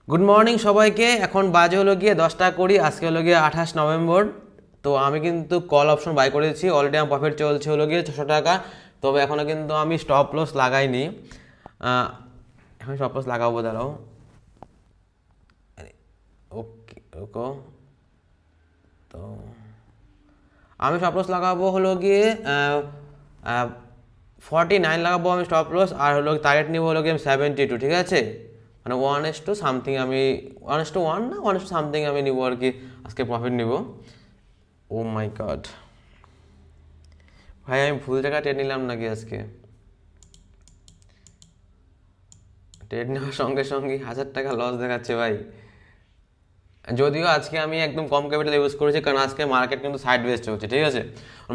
Good morning সবাইকে। এখন বাজে হলো গিয়ে 10টা কুড়ি। আজকে হলো গিয়ে 28 নভেম্বর। তো আমি কিন্তু কল অপশন বাই করেছি। অলরেডি আমার প্রফিট চলছে হলো গিয়ে 600 টাকা। তবে এখনও কিন্তু আমি স্টপ লস লাগাইনি। এখন স্টপ লস লাগাবো, দাঁড়াও। ওকে ওকে, তো আমি স্টপ লস লাগাবো হলো গিয়ে 49 লাগাবো আমি স্টপ লস। আর হলো টার্গেট নিব হলো গিয়ে 72, ঠিক আছে? মানে 1:2 সামথিং, আমি 1:1 না 1:2 সামথিং আমি নিব আর কি, আজকে প্রফিট নিব। ও মাই গড ভাই, আমি ভুল জায়গায় ট্রেড নিলাম নাকি আজকে? ট্রেড নেওয়ার সঙ্গে সঙ্গে 1000 টাকা লস দেখাচ্ছে ভাই। যদিও আজকে আমি একদম কম ক্যাপিটাল ইউজ করেছি, কারণ আজকে মার্কেট কিন্তু সাইড ওয়েজ চলছে, ঠিক আছে?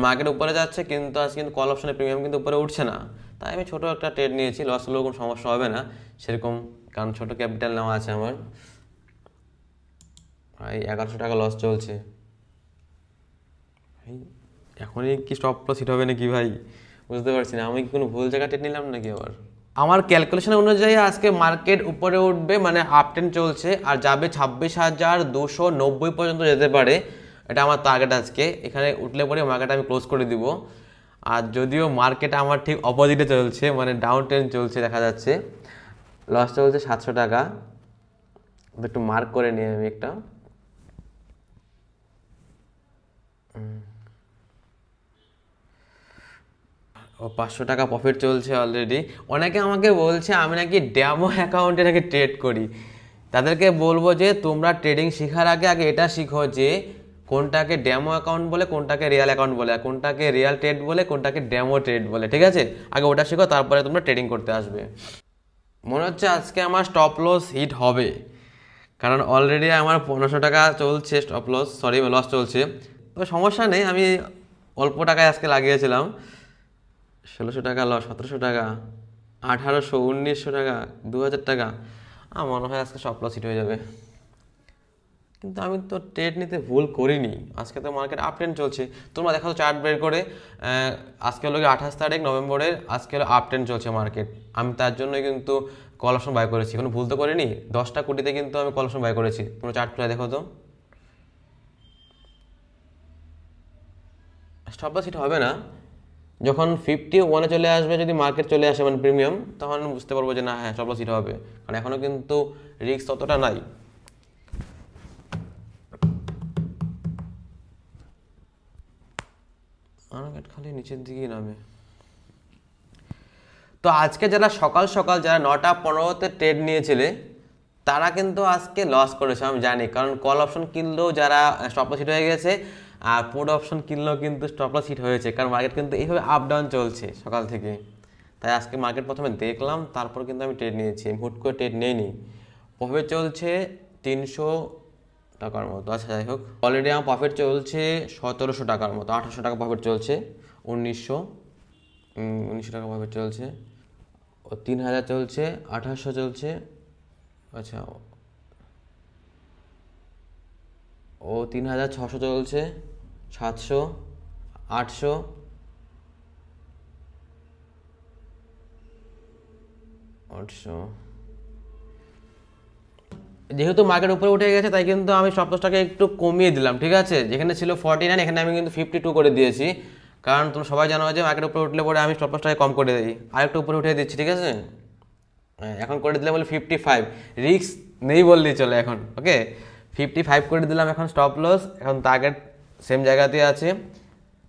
মার্কেট উপরে যাচ্ছে কিন্তু আজকে কিন্তু কল অপশনের প্রিমিয়াম কিন্তু উপরে উঠছে না। তাই আমি ছোটো একটা ট্রেড নিয়েছি, লস হলেও কোনো সমস্যা হবে না সেরকম, কারণ ছোটো ক্যাপিটাল নেওয়া আছে আমার। ভাই 1100 টাকা লস চলছে ভাই। এখনই কি স্টপ লস হিট হবে নাকি ভাই? বুঝতে পারছি না, আমি কি কোনো ভুল জায়গা ট্রেড নিলাম নাকি আবার? আমার ক্যালকুলেশন অনুযায়ী আজকে মার্কেট উপরে উঠবে, মানে আপ ট্রেন্ড চলছে, আর যাবে 26,290 পর্যন্ত যেতে পারে। এটা আমার টার্গেট আজকে। এখানে উঠলে পরে মার্কেট আমি ক্লোজ করে দিব। আর যদিও মার্কেট আমার ঠিক অপোজিটে চলছে, মানে ডাউন ট্রেন্ড চলছে, দেখা যাচ্ছে লস চলছে 700 টাকা। একটু মার্ক করে নিই আমি একটা। ও 500 টাকা প্রফিট চলছে অলরেডি। অনেকে আমাকে বলছে আমি নাকি ডেমো অ্যাকাউন্টে নাকি ট্রেড করি। তাদেরকে বলবো যে তোমরা ট্রেডিং শেখার আগে আগে এটা শিখো যে কোনটাকে ডেমো অ্যাকাউন্ট বলে, কোনটাকে রিয়েল অ্যাকাউন্ট বলে, আর কোনটাকে রিয়েল ট্রেড বলে, কোনটাকে ডেমো ট্রেড বলে, ঠিক আছে? আগে ওটা শিখো, তারপরে তোমরা ট্রেডিং করতে আসবে। মনে হচ্ছে আজকে আমার স্টপ লস হিট হবে, কারণ অলরেডি আমার 1500 টাকা চলছে স্টপ লস, সরি লস চলছে। তবে সমস্যা নেই, আমি অল্প টাকায় আজকে লাগিয়েছিলাম। 1600 টাকা লস, 1700 টাকা, 1800, 1900 টাকা, 2000 টাকা। আমার মনে হয় আজকে সব লস হিট হয়ে যাবে। কিন্তু আমি তো ট্রেড নিতে ভুল করিনি। আজকে তো মার্কেট আপ ট্রেন্ড চলছে। তোমরা দেখো চার্ট বের করে, আজকে হলো 28 তারিখ নভেম্বরের, আজকে হলো আপ ট্রেন্ড চলছে মার্কেট। আমি তার জন্যই কিন্তু কল অপশন বাই করেছি, কোনো ভুল তো করিনি। 10টা কোটিতে কিন্তু আমি কল অপশন বাই করেছি। তোমরা চার্ট খুলে দেখো তো। স্টপ লস হিট হবে না, যখন 51-এ চলে আসবে, যদি মার্কেট চলে আসে মানে প্রিমিয়াম, তখন বুঝতে পারবো যে না, হ্যাঁ স্টপ লস হিট হবে। কারণ এখনও কিন্তু রিস্ক ততটা নাই। মার্কেট খালি নিচের দিকেই নামে। তো আজকে যারা সকাল সকাল, যারা 9টা 15-তে ট্রেড নিয়েছিলে, তারা কিন্তু আজকে লস করেছে আমি জানি, কারণ কল অপশন কিনলেও যারা স্টপ লস হিট হয়ে গেছে, আর পুট অপশন কিনলেও কিন্তু স্টপ লস হিট হয়েছে, কারণ মার্কেট কিন্তু এইভাবে আপ ডাউন চলছে সকাল থেকে। তাই আজকে মার্কেট প্রথমে দেখলাম, তারপর কিন্তু আমি ট্রেড নিয়েছি, আমি হুট করে ট্রেড নিইনি। প্রফিট চলছে 300 টাকার মতো। আচ্ছা যাই হোক, অলরেডি আমার প্রফিট চলছে 1700 টাকার মতো, 1800 টাকা প্রফিট চলছে, 1900 টাকা প্রফিট চলছে, ও 3000 চলছে, 1800 চলছে। আচ্ছা, ও 3600 চলছে, 700, 800, 800। যেহেতু মার্কেট উপরে উঠে গেছে, তাই কিন্তু আমি স্টপ লসটাকে একটু কমিয়ে দিলাম, ঠিক আছে? যেখানে ছিল 49, এখানে আমি কিন্তু 52 করে দিয়েছি, কারণ তোমরা সবাই জানো যে মার্কেট উপরে উঠলে পরে আমি স্টপ লসটাকে কম করে দিই, আরেকটু উপরে উঠে দিচ্ছি, ঠিক আছে? এখন করে দিলে বলে 55, রিস্ক নেই বললেই চলে এখন। ওকে, 55 করে দিলাম এখন স্টপ লস। এখন টার্গেট সেম জায়গাতেই আছে।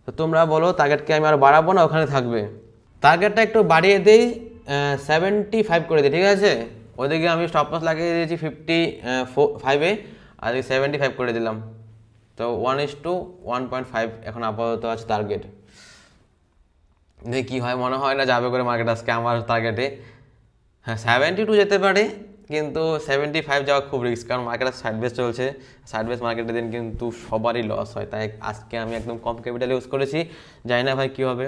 তো তোমরা বলো টার্গেটকে আমি আর বাড়াবো না, ওখানে থাকবে? টার্গেটটা একটু বাড়িয়ে দিই, 75 করে দিই, ঠিক আছে? ওদিকে আমি স্টপ লস লাগিয়ে দিয়েছি 55-এ, আর 75 করে দিলাম। তো 1:1.5 এখন আপাতত আছে টার্গেট। দেখি কী হয়, মনে হয় না যাবে করে মার্কেট আজকে আমার টার্গেটে। হ্যাঁ 72 যেতে পারে, কিন্তু 75 যাওয়া খুব রিস্ক, কারণ মার্কেট সাইডওয়েজ চলছে। সাইডওয়েজ মার্কেটের দিন কিন্তু সবারই লস হয়, তাই আজকে আমি একদম কম ক্যাপিটাল ইউজ করেছি। জানি না ভাই কী হবে।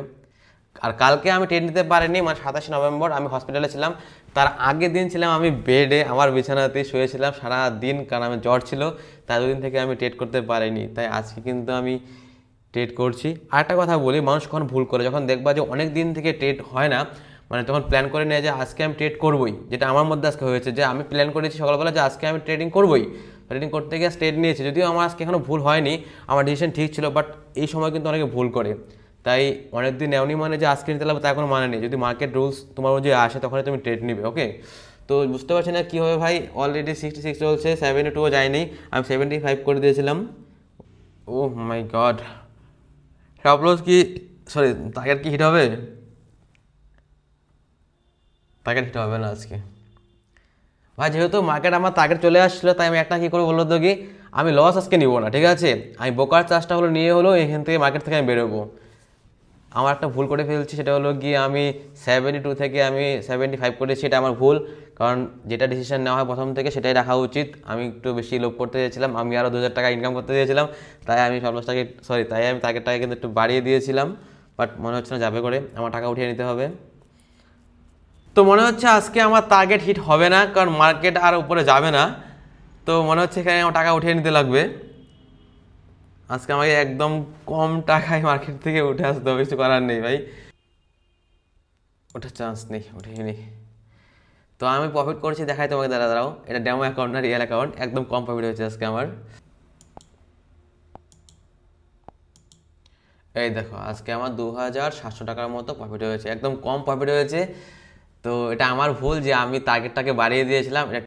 আর কালকে আমি ট্রেড নিতে পারিনি, মানে 27 নভেম্বর আমি হসপিটালে ছিলাম। তার আগের দিন ছিলাম আমি বেডে, আমার বিছানাতেই শুয়েছিলাম সারা দিন, কারণ আমি জ্বর ছিল। তার দুদিন থেকে আমি ট্রেড করতে পারিনি, তাই আজকে কিন্তু আমি ট্রেড করছি। আর একটা কথা বলি, মানুষ কখন ভুল করে, যখন দেখবা যে অনেক দিন থেকে ট্রেড হয় না, মানে তখন প্ল্যান করে নেয় যে আজকে আমি ট্রেড করবোই, যেটা আমার মধ্যে আজকে হয়েছে যে আমি প্ল্যান করেছি সকালবেলা যে আজকে আমি ট্রেডিং করবোই, ট্রেডিং করতে গিয়ে ট্রেড নিয়েছি, যদিও আমার আজকে এখনও ভুল হয়নি, আমার ডিসিশন ঠিক ছিল, বাট এই সময় কিন্তু অনেকে ভুল করে। তাই অনেক দিন নেওনি মানে যে আজকে নিতে লাগবে তার কোনো মানে নেই, যদি মার্কেট রুলস তোমার যে আসে তখনই তুমি ট্রেড নিবে। ওকে, তো বুঝতে পারছি না কী হবে ভাই, অলরেডি 66 চলছে, 72ও যায়নি, আমি 75 করে দিয়েছিলাম। ও মাই গড, স্টপ লস কি, সরি টার্গেট কি হিট হবে? টার্গেট হিট হবে না আজকে ভাই, যেহেতু মার্কেট আমার টার্গেট চলে আসছিলো, তাই আমি একটা কী করবো বললো তো কি, আমি লস আজকে নিব না, ঠিক আছে, আমি বোকার চার্জটা হলো নিয়ে হলো এখান থেকে মার্কেট থেকে আমি বেরোবো। আমার একটা ভুল করে ফেলছি, সেটা হলো গিয়ে আমি 72 থেকে আমি 75 করেছি, এটা আমার ভুল, কারণ যেটা ডিসিশন নেওয়া হয় প্রথম থেকে সেটাই রাখা উচিত। আমি একটু বেশি লোভ করতে চেয়েছিলাম, আমি আরও 2000 টাকা ইনকাম করতে চেয়েছিলাম, তাই আমি সব লসটাকে তাই আমি টার্গেটটাকে কিন্তু একটু বাড়িয়ে দিয়েছিলাম, বাট মনে হচ্ছে না যাবে করে, আমার টাকা উঠিয়ে নিতে হবে। তো মনে হচ্ছে আজকে আমার টার্গেট হিট হবে না, কারণ মার্কেট আর উপরে যাবে না, তো মনে হচ্ছে এখানে আমার টাকা উঠিয়ে নিতে লাগবে। আজকে আমাকে একদম কম টাকায় মার্কেট থেকে উঠে আসতে হবে, কিছু করার নেই ভাই, ওঠার চান্স নেই, উঠেই নেই। তো আমি প্রফিট করছি, দেখাই তোমাকে, দাঁড়াও, এটা ডেমো অ্যাকাউন্ট না রিয়েল অ্যাকাউন্ট, একদম কম প্রফিট হয়েছে আজকে আমার। এই দেখো আজকে আমার 2700 টাকার মতো প্রফিট হয়েছে, একদম কম প্রফিট হয়েছে। তো এটা আমার ভুল যে আমি টার্গেটটাকে বাড়িয়ে দিয়েছিলাম, এটা